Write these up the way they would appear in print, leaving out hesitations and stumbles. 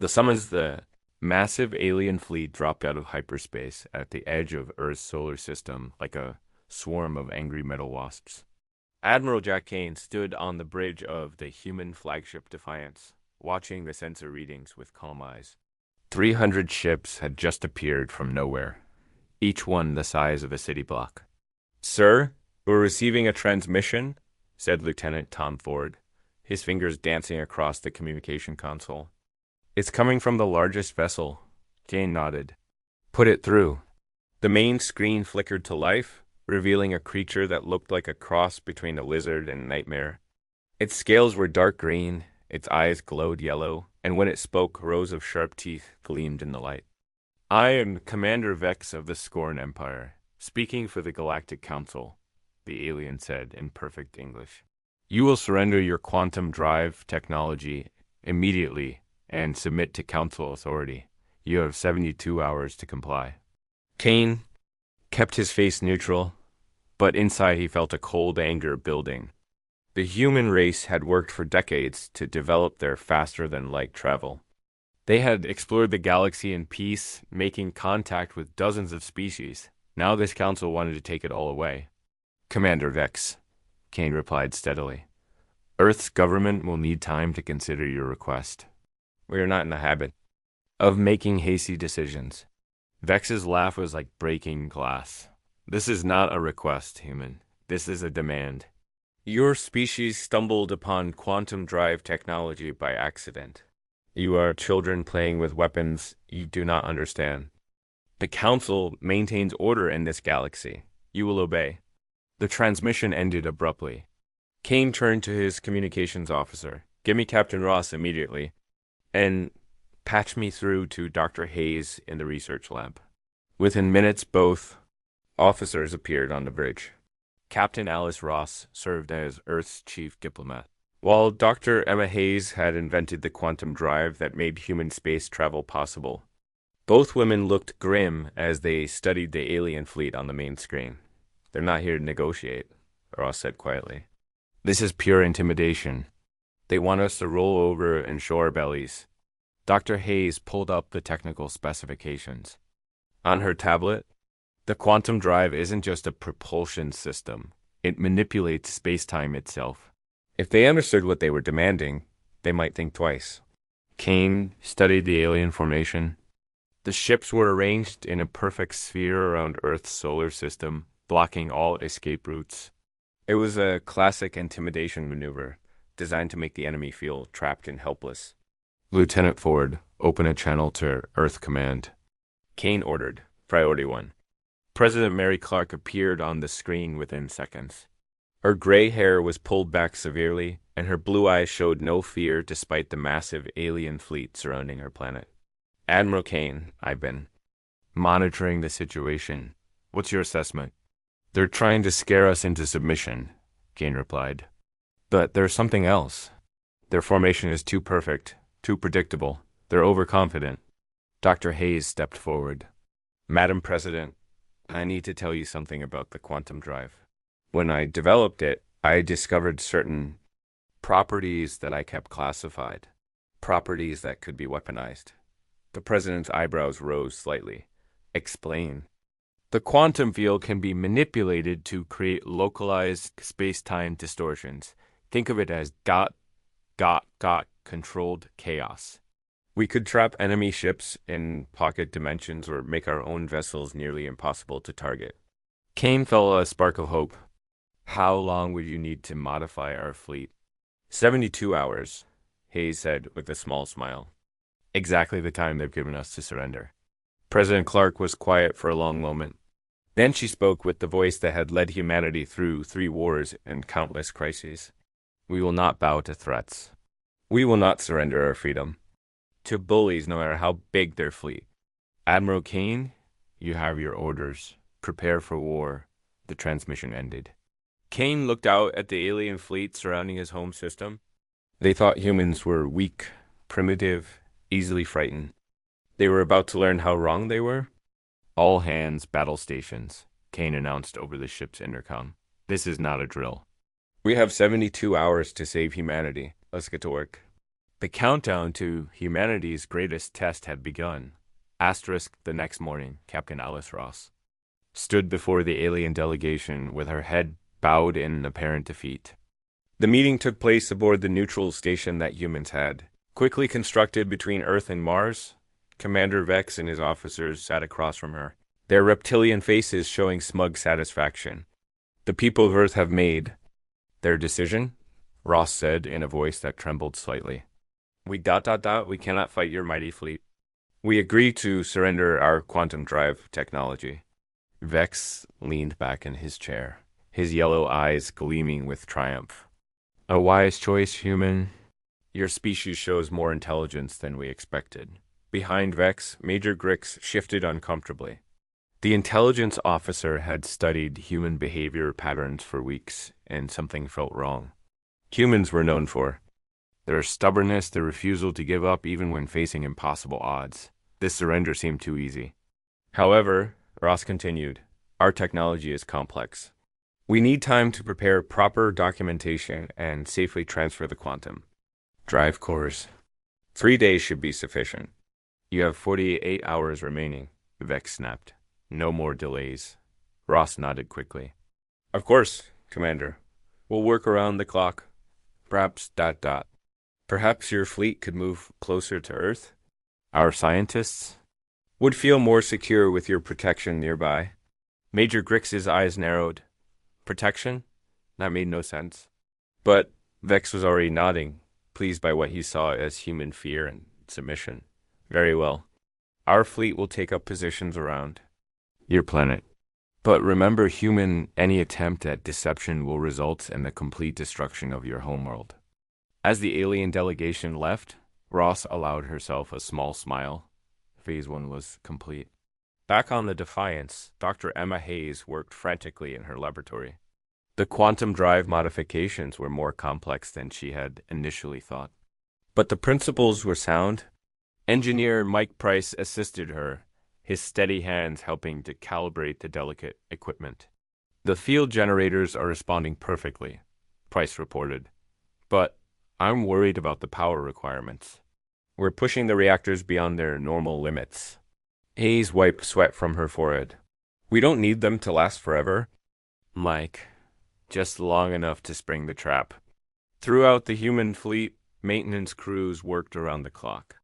The massive alien fleet dropped out of hyperspace at the edge of Earth's solar system like a swarm of angry metal wasps. Admiral Jack Kane stood on the bridge of the human flagship Defiance, watching the sensor readings with calm eyes. 300 ships had just appeared from nowhere, each one the size of a city block. "Sir, we're receiving a transmission," said Lieutenant Tom Ford, his fingers dancing across the communication console. "It's coming from the largest vessel." Kane nodded. "Put it through." The main screen flickered to life, revealing a creature that looked like a cross between a lizard and a nightmare. Its scales were dark green, its eyes glowed yellow, and when it spoke, rows of sharp teeth gleamed in the light. "I am Commander Vex of the Scorn Empire, speaking for the Galactic Council," the alien said in perfect English. "You will surrender your quantum drive technology immediately and submit to Council authority. You have 72 hours to comply." Kane kept his face neutral, but inside he felt a cold anger building. The human race had worked for decades to develop their faster-than-light travel. They had explored the galaxy in peace, making contact with dozens of species. Now this council wanted to take it all away. "Commander Vex," Kane replied steadily. "Earth's government will need time to consider your request. We are not in the habit of making hasty decisions." Vex's laugh was like breaking glass. "This is not a request, human. This is a demand. Your species stumbled upon quantum drive technology by accident. You are children playing with weapons you do not understand. The Council maintains order in this galaxy. You will obey." The transmission ended abruptly. Kane turned to his communications officer. "Give me Captain Ross immediately, and patch me through to Dr. Hayes in the research lab." Within minutes, both officers appeared on the bridge. Captain Alice Ross served as Earth's chief diplomat, while Dr. Emma Hayes had invented the quantum drive that made human space travel possible. Both women looked grim as they studied the alien fleet on the main screen. "They're not here to negotiate," Ross said quietly. "This is pure intimidation. They want us to roll over and show our bellies." Dr. Hayes pulled up the technical specifications. On her tablet, "The quantum drive isn't just a propulsion system. It manipulates space-time itself. If they understood what they were demanding, they might think twice." Kane studied the alien formation. The ships were arranged in a perfect sphere around Earth's solar system, blocking all escape routes. It was a classic intimidation maneuver, designed to make the enemy feel trapped and helpless. "Lieutenant Ford, open a channel to Earth Command." Kane ordered. Priority 1. President Mary Clark appeared on the screen within seconds. Her gray hair was pulled back severely, and her blue eyes showed no fear despite the massive alien fleet surrounding her planet. "Admiral Kane, I've been monitoring the situation. What's your assessment?" "They're trying to scare us into submission," Kane replied. "But there's something else. Their formation is too perfect, too predictable. They're overconfident." Dr. Hayes stepped forward. "Madam President, I need to tell you something about the quantum drive. When I developed it, I discovered certain properties that I kept classified, properties that could be weaponized." The president's eyebrows rose slightly. "Explain." "The quantum field can be manipulated to create localized space-time distortions. Think of it as controlled chaos. We could trap enemy ships in pocket dimensions or make our own vessels nearly impossible to target." Kane felt a spark of hope. "How long would you need to modify our fleet?" 72 hours, Hayes said with a small smile. "Exactly the time they've given us to surrender." President Clark was quiet for a long moment. Then she spoke with the voice that had led humanity through 3 wars and countless crises. "We will not bow to threats. We will not surrender our freedom to bullies, no matter how big their fleet. Admiral Kane, you have your orders. Prepare for war." The transmission ended. Kane looked out at the alien fleet surrounding his home system. They thought humans were weak, primitive, easily frightened. They were about to learn how wrong they were. "All hands, battle stations," Kane announced over the ship's intercom. "This is not a drill. We have 72 hours to save humanity. Let's get to work." The countdown to humanity's greatest test had begun. Asterisk the next morning, Captain Alice Ross stood before the alien delegation with her head bowed in apparent defeat. The meeting took place aboard the neutral station that humans had, quickly constructed between Earth and Mars. Commander Vex and his officers sat across from her, their reptilian faces showing smug satisfaction. The people of Earth have made their decision, Ross said in a voice that trembled slightly. We cannot fight your mighty fleet. We agree to surrender our quantum drive technology. Vex leaned back in his chair, his yellow eyes gleaming with triumph. A wise choice, human. Your species shows more intelligence than we expected. Behind Vex, Major Grix shifted uncomfortably. The intelligence officer had studied human behavior patterns for weeks, and something felt wrong. Humans were known for their stubbornness, their refusal to give up even when facing impossible odds. This surrender seemed too easy. However, Ross continued, our technology is complex. We need time to prepare proper documentation and safely transfer the quantum drive cores. 3 days should be sufficient. You have 48 hours remaining, Vex snapped. No more delays. Ross nodded quickly. Of course, Commander. We'll work around the clock. Perhaps ... Perhaps your fleet could move closer to Earth? Our scientists would feel more secure with your protection nearby. Major Grix's eyes narrowed. Protection? That made no sense. But Vex was already nodding, pleased by what he saw as human fear and submission. Very well. Our fleet will take up positions around your planet. But remember, human, any attempt at deception will result in the complete destruction of your homeworld. As the alien delegation left, Ross allowed herself a small smile. Phase 1 was complete. Back on the Defiance, Dr. Emma Hayes worked frantically in her laboratory. The quantum drive modifications were more complex than she had initially thought. But the principles were sound. Engineer Mike Price assisted her, his steady hands helping to calibrate the delicate equipment. The field generators are responding perfectly, Price reported. But I'm worried about the power requirements. We're pushing the reactors beyond their normal limits. Hayes wiped sweat from her forehead. We don't need them to last forever, Mike. Just long enough to spring the trap. Throughout the human fleet, maintenance crews worked around the clock.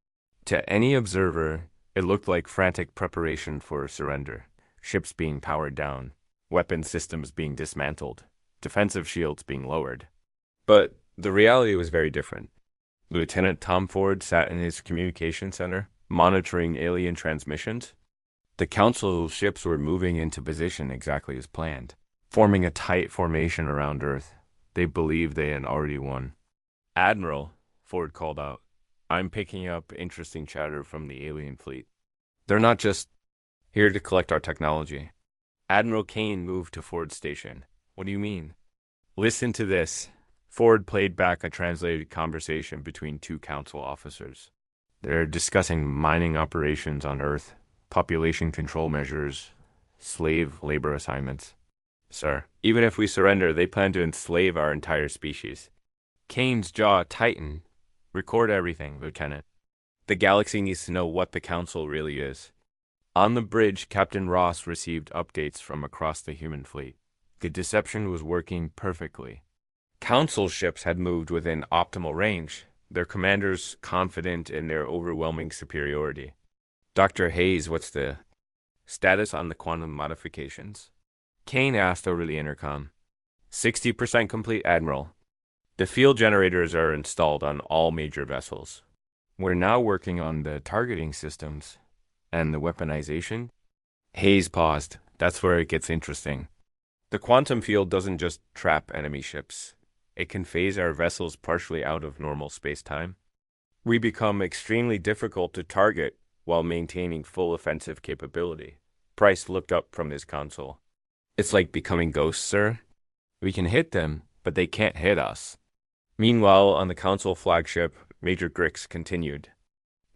To any observer, it looked like frantic preparation for surrender. Ships being powered down, weapon systems being dismantled, defensive shields being lowered. But the reality was very different. Lieutenant Tom Ford sat in his communication center, monitoring alien transmissions. The Council ships were moving into position exactly as planned, forming a tight formation around Earth. They believed they had already won. Admiral, Ford called out, I'm picking up interesting chatter from the alien fleet. They're not just here to collect our technology. Admiral Kane moved to Ford's station. What do you mean? Listen to this. Ford played back a translated conversation between two council officers. They're discussing mining operations on Earth, population control measures, slave labor assignments. Sir, even if we surrender, they plan to enslave our entire species. Kane's jaw tightened. Record everything, Lieutenant. The galaxy needs to know what the Council really is. On the bridge, Captain Ross received updates from across the human fleet. The deception was working perfectly. Council ships had moved within optimal range, their commanders confident in their overwhelming superiority. Dr. Hayes, what's the status on the quantum modifications? Kane asked over the intercom. 60% complete, Admiral. The field generators are installed on all major vessels. We're now working on the targeting systems and the weaponization. Hayes paused. That's where it gets interesting. The quantum field doesn't just trap enemy ships. It can phase our vessels partially out of normal space-time. We become extremely difficult to target while maintaining full offensive capability. Price looked up from his console. It's like becoming ghosts, sir. We can hit them, but they can't hit us. Meanwhile, on the Council flagship, Major Grix continued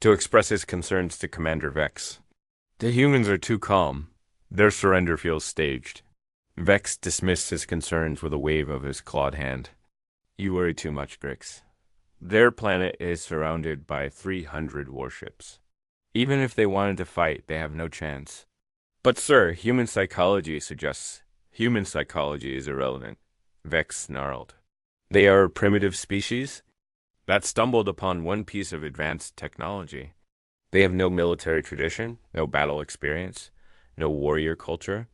to express his concerns to Commander Vex. The humans are too calm. Their surrender feels staged. Vex dismissed his concerns with a wave of his clawed hand. You worry too much, Grix. Their planet is surrounded by 300 warships. Even if they wanted to fight, they have no chance. But sir, human psychology is irrelevant. Vex snarled. They are a primitive species that stumbled upon one piece of advanced technology. They have no military tradition, no battle experience, no warrior culture.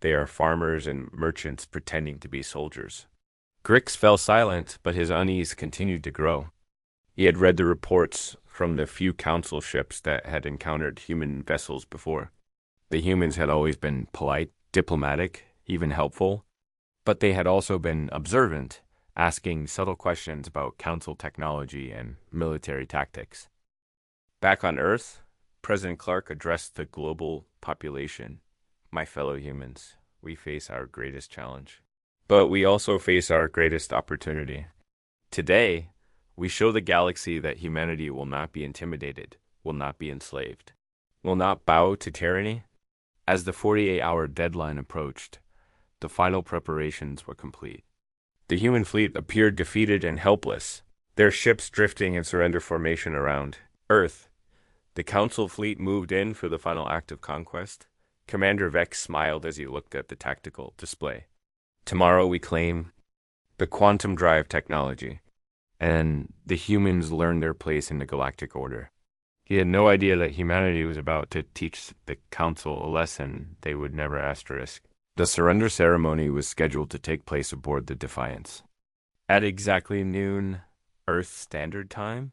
They are farmers and merchants pretending to be soldiers. Grix fell silent, but his unease continued to grow. He had read the reports from the few council ships that had encountered human vessels before. The humans had always been polite, diplomatic, even helpful, but they had also been observant, asking subtle questions about council technology and military tactics. Back on Earth, President Clark addressed the global population. My fellow humans, we face our greatest challenge. But we also face our greatest opportunity. Today, we show the galaxy that humanity will not be intimidated, will not be enslaved, will not bow to tyranny. As the 48-hour deadline approached, the final preparations were complete. The human fleet appeared defeated and helpless, their ships drifting in surrender formation around Earth. The Council fleet moved in for the final act of conquest. Commander Vex smiled as he looked at the tactical display. Tomorrow we claim the quantum drive technology, and the humans learn their place in the galactic order. He had no idea that humanity was about to teach the Council a lesson they would never asterisk. The surrender ceremony was scheduled to take place aboard the Defiance. At exactly noon, Earth Standard Time,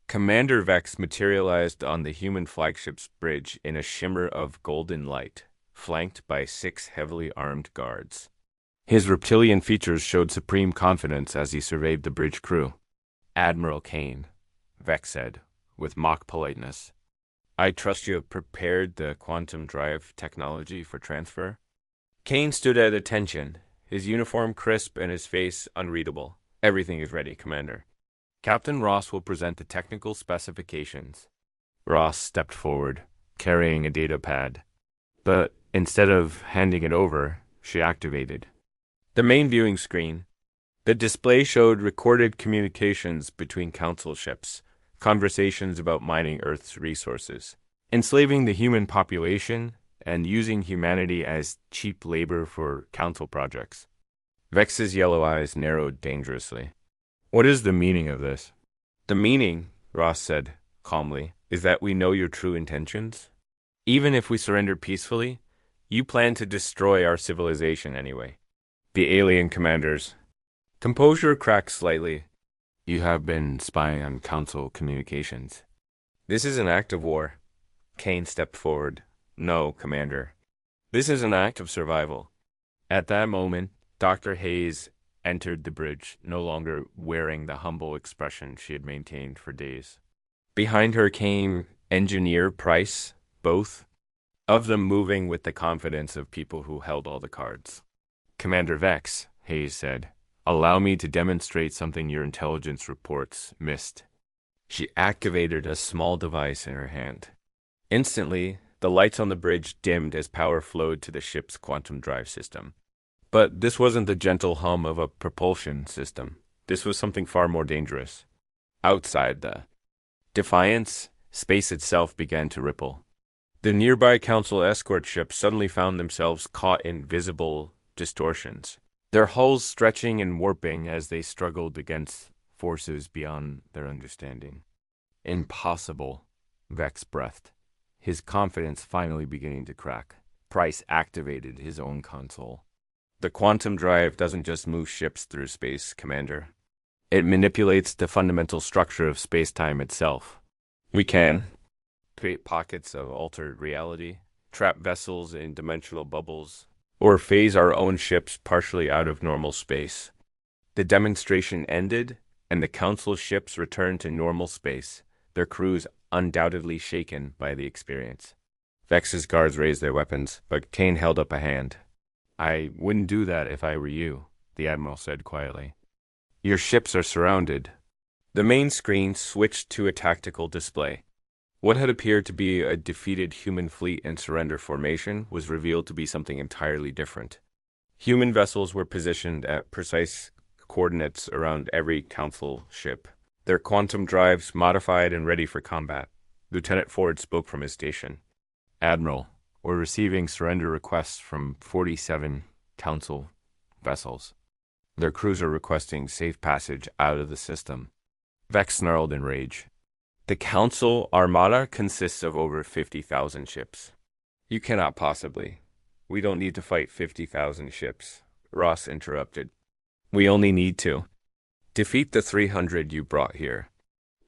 Commander Vex materialized on the human flagship's bridge in a shimmer of golden light, flanked by 6 heavily armed guards. His reptilian features showed supreme confidence as he surveyed the bridge crew. Admiral Kane, Vex said, with mock politeness, I trust you have prepared the quantum drive technology for transfer? Kane stood at attention, his uniform crisp and his face unreadable. Everything is ready, Commander. Captain Ross will present the technical specifications. Ross stepped forward, carrying a data pad. But instead of handing it over, she activated the main viewing screen. The display showed recorded communications between council ships, conversations about mining Earth's resources, enslaving the human population, and using humanity as cheap labor for council projects. Vex's yellow eyes narrowed dangerously. What is the meaning of this? The meaning, Ross said calmly, is that we know your true intentions. Even if we surrender peacefully, you plan to destroy our civilization anyway. The alien commanders. Composure cracked slightly. You have been spying on council communications. This is an act of war. Kane stepped forward. No, Commander. This is an act of survival. At that moment, Dr. Hayes entered the bridge, no longer wearing the humble expression she had maintained for days. Behind her came Engineer Price, both of them moving with the confidence of people who held all the cards. Commander Vex, Hayes said, allow me to demonstrate something your intelligence reports missed. She activated a small device in her hand. Instantly, the lights on the bridge dimmed as power flowed to the ship's quantum drive system. But this wasn't the gentle hum of a propulsion system. This was something far more dangerous. Outside the Defiance, space itself began to ripple. The nearby council escort ships suddenly found themselves caught in visible distortions, their hulls stretching and warping as they struggled against forces beyond their understanding. Impossible, Vex breathed, his confidence finally beginning to crack. Price activated his own console. The quantum drive doesn't just move ships through space, Commander. It manipulates the fundamental structure of space-time itself. We can create pockets of altered reality, trap vessels in dimensional bubbles, or phase our own ships partially out of normal space. The demonstration ended, and the Council ships returned to normal space, their crews undoubtedly shaken by the experience. Vex's guards raised their weapons, but Kane held up a hand. I wouldn't do that if I were you, the Admiral said quietly. Your ships are surrounded. The main screen switched to a tactical display. What had appeared to be a defeated human fleet in surrender formation was revealed to be something entirely different. Human vessels were positioned at precise coordinates around every council ship. Their quantum drives modified and ready for combat. Lieutenant Ford spoke from his station. Admiral, we're receiving surrender requests from 47 Council vessels. Their crews are requesting safe passage out of the system. Vex snarled in rage. The Council Armada consists of over 50,000 ships. You cannot possibly. We don't need to fight 50,000 ships, Ross interrupted. We only need to defeat the 300 you brought here.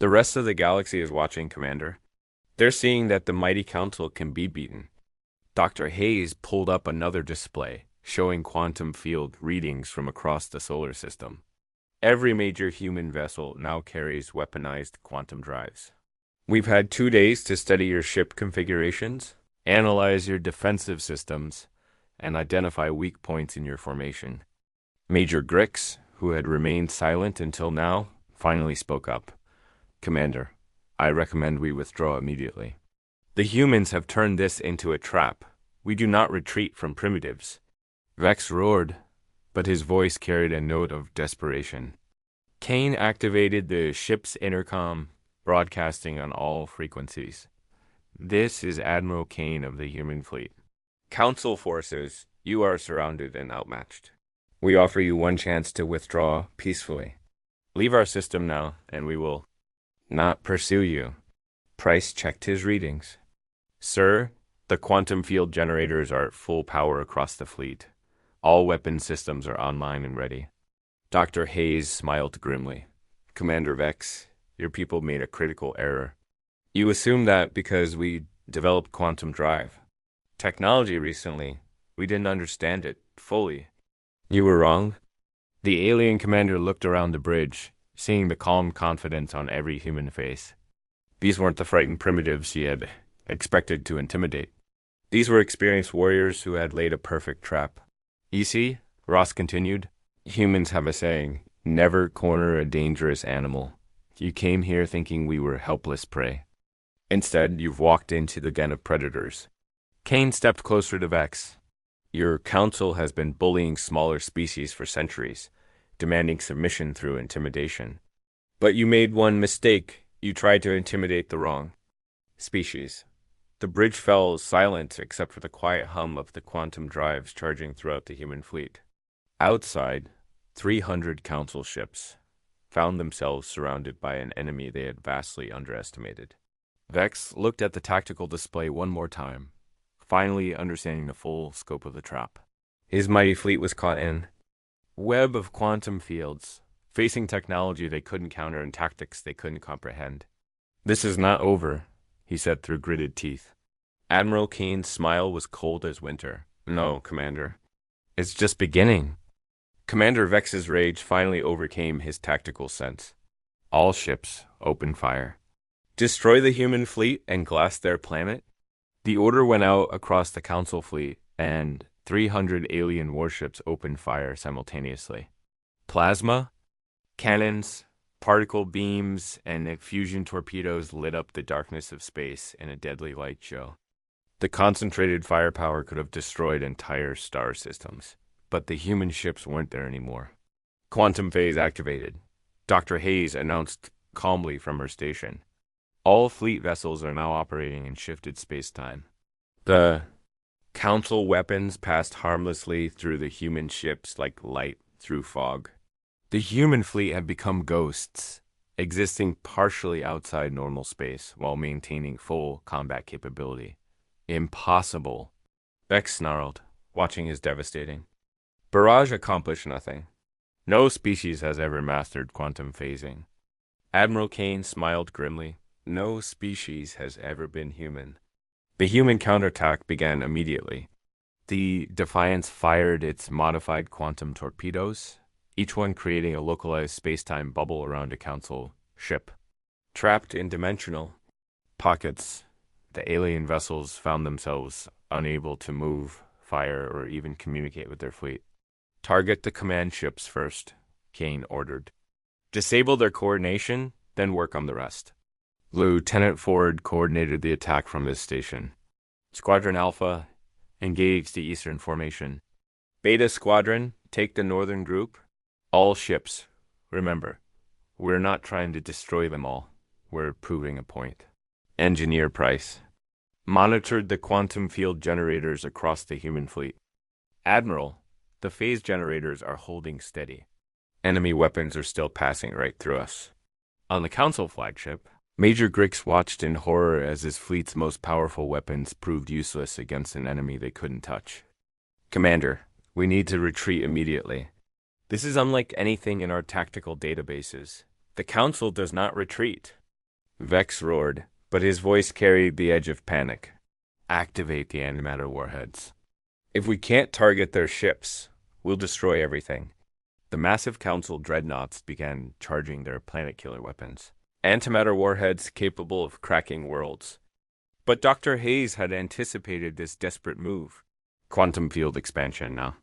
The rest of the galaxy is watching, Commander. They're seeing that the mighty Council can be beaten. Dr. Hayes pulled up another display, showing quantum field readings from across the solar system. Every major human vessel now carries weaponized quantum drives. We've had 2 days to study your ship configurations, analyze your defensive systems, and identify weak points in your formation. Major Grix, who had remained silent until now, finally spoke up. Commander, I recommend we withdraw immediately. The humans have turned this into a trap. We do not retreat from primitives. Vex roared, but his voice carried a note of desperation. Kane activated the ship's intercom, broadcasting on all frequencies. This is Admiral Kane of the human fleet. Council forces, you are surrounded and outmatched. We offer you one chance to withdraw peacefully. Leave our system now, and we will not pursue you. Price checked his readings. Sir, the quantum field generators are at full power across the fleet. All weapon systems are online and ready. Dr. Hayes smiled grimly. Commander Vex, your people made a critical error. You assumed that because we developed quantum drive technology recently, we didn't understand it fully. You were wrong. The alien commander looked around the bridge, seeing the calm confidence on every human face. These weren't the frightened primitives he had expected to intimidate. These were experienced warriors who had laid a perfect trap. You see, Ross continued, humans have a saying, never corner a dangerous animal. You came here thinking we were helpless prey. Instead, you've walked into the den of predators. Kane stepped closer to Vex. Your council has been bullying smaller species for centuries, demanding submission through intimidation. But you made one mistake. You tried to intimidate the wrong species. The bridge fell silent except for the quiet hum of the quantum drives charging throughout the human fleet. Outside, 300 council ships found themselves surrounded by an enemy they had vastly underestimated. Vex looked at the tactical display one more time, finally understanding the full scope of the trap. His mighty fleet was caught in web of quantum fields, facing technology they couldn't counter and tactics they couldn't comprehend. This is not over, he said through gritted teeth. Admiral Kane's smile was cold as winter. No, Commander. It's just beginning. Commander Vex's rage finally overcame his tactical sense. All ships open fire. Destroy the human fleet and glass their planet? The order went out across the Council fleet, and 300 alien warships opened fire simultaneously. Plasma, cannons, particle beams, and fusion torpedoes lit up the darkness of space in a deadly light show. The concentrated firepower could have destroyed entire star systems, but the human ships weren't there anymore. Quantum phase activated. Dr. Hayes announced calmly from her station. All fleet vessels are now operating in shifted space-time. The Council weapons passed harmlessly through the human ships like light through fog. The human fleet had become ghosts, existing partially outside normal space while maintaining full combat capability. Impossible. Vex snarled, watching his devastating. Barrage accomplished nothing. No species has ever mastered quantum phasing. Admiral Kane smiled grimly. No species has ever been human. The human counterattack began immediately. The Defiance fired its modified quantum torpedoes, each one creating a localized space-time bubble around a Council ship. Trapped in dimensional pockets, the alien vessels found themselves unable to move, fire, or even communicate with their fleet. Target the command ships first, Kane ordered. Disable their coordination, then work on the rest. Lieutenant Ford coordinated the attack from his station. Squadron Alpha, engage the Eastern Formation. Beta Squadron, take the Northern Group. All ships, remember, We're not trying to destroy them all. We're proving a point. Engineer Price monitored the quantum field generators across the human fleet. Admiral, the phase generators are holding steady. Enemy weapons are still passing right through us. On the Council flagship, Major Grix watched in horror as his fleet's most powerful weapons proved useless against an enemy they couldn't touch. Commander, we need to retreat immediately. This is unlike anything in our tactical databases. The Council does not retreat. Vex roared, but his voice carried the edge of panic. Activate the antimatter warheads. If we can't target their ships, we'll destroy everything. The massive Council dreadnoughts began charging their planet-killer weapons. Antimatter warheads capable of cracking worlds. But Dr. Hayes had anticipated this desperate move. Quantum field expansion now.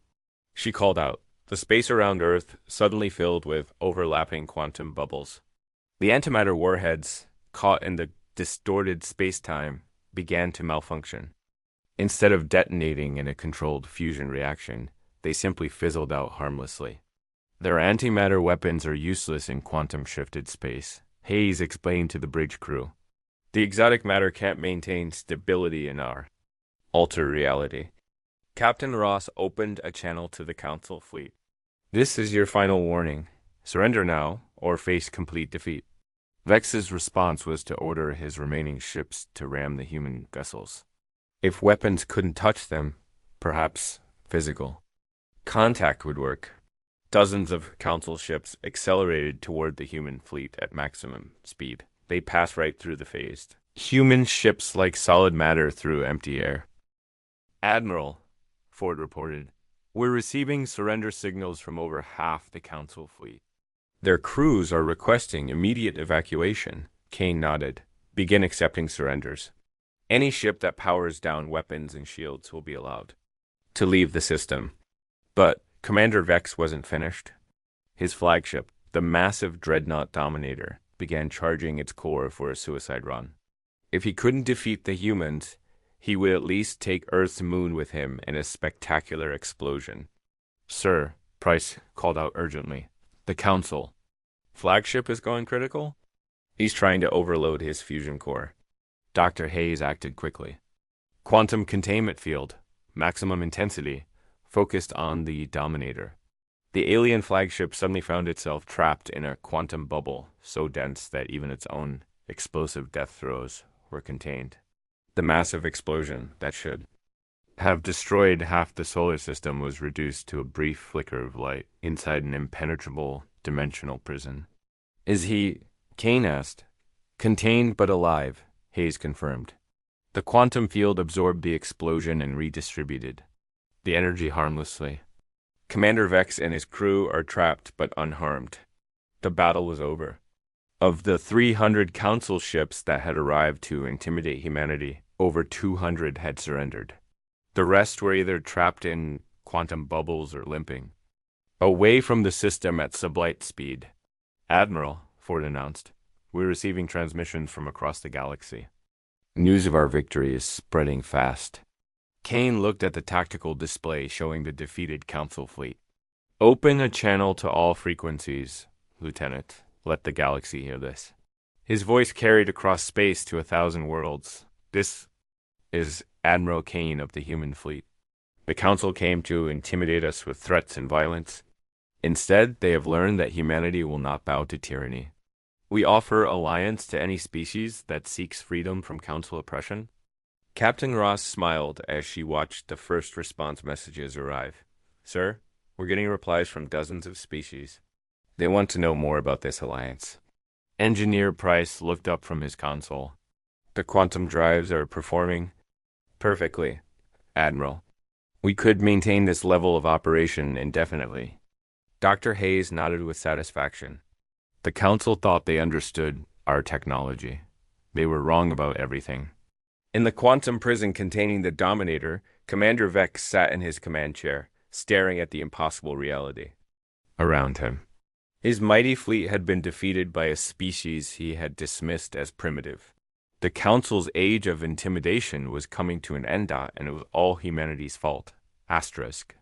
She called out. The space around Earth suddenly filled with overlapping quantum bubbles. The antimatter warheads, caught in the distorted space-time, began to malfunction. Instead of detonating in a controlled fusion reaction, they simply fizzled out harmlessly. Their antimatter weapons are useless in quantum-shifted space, Hayes explained to the bridge crew. The exotic matter can't maintain stability in our altered reality. Captain Ross opened a channel to the Council fleet. This is your final warning. Surrender now, or face complete defeat. Vex's response was to order his remaining ships to ram the human vessels. If weapons couldn't touch them, perhaps physical contact would work. Dozens of Council ships accelerated toward the human fleet at maximum speed. They passed right through the phased human ships like solid matter through empty air. Admiral, Ford reported, we're receiving surrender signals from over half the Council fleet. Their crews are requesting immediate evacuation. Kane nodded. Begin accepting surrenders. Any ship that powers down weapons and shields will be allowed to leave the system. But Commander Vex wasn't finished. His flagship, the massive Dreadnought Dominator, began charging its core for a suicide run. If he couldn't defeat the humans, he would at least take Earth's moon with him in a spectacular explosion. Sir, Price called out urgently. The Council. Flagship is going critical? He's trying to overload his fusion core. Dr. Hayes acted quickly. Quantum containment field, maximum intensity, focused on the Dominator. The alien flagship suddenly found itself trapped in a quantum bubble so dense that even its own explosive death throes were contained. The massive explosion that should have destroyed half the solar system was reduced to a brief flicker of light inside an impenetrable dimensional prison. Is he, Kane asked. Contained but alive, Hayes confirmed. The quantum field absorbed the explosion and redistributed the energy harmlessly. Commander Vex and his crew are trapped but unharmed. The battle was over. Of the 300 Council ships that had arrived to intimidate humanity, over 200 had surrendered. The rest were either trapped in quantum bubbles or limping away from the system at sublight speed. Admiral, Ford announced, we're receiving transmissions from across the galaxy. News of our victory is spreading fast. Kane looked at the tactical display showing the defeated Council fleet. Open a channel to all frequencies, Lieutenant. Let the galaxy hear this. His voice carried across space to 1,000 worlds. This is Admiral Kane of the human fleet. The Council came to intimidate us with threats and violence. Instead, they have learned that humanity will not bow to tyranny. We offer alliance to any species that seeks freedom from Council oppression. Captain Ross smiled as she watched the first response messages arrive. Sir, we're getting replies from dozens of species. They want to know more about this alliance. Engineer Price looked up from his console. The quantum drives are performing perfectly, Admiral. We could maintain this level of operation indefinitely. Dr. Hayes nodded with satisfaction. The Council thought they understood our technology. They were wrong about everything. In the quantum prison containing the Dominator, Commander Vex sat in his command chair, staring at the impossible reality around him. His mighty fleet had been defeated by a species he had dismissed as primitive. The Council's age of intimidation was coming to an end, and it was all humanity's fault. Asterisk.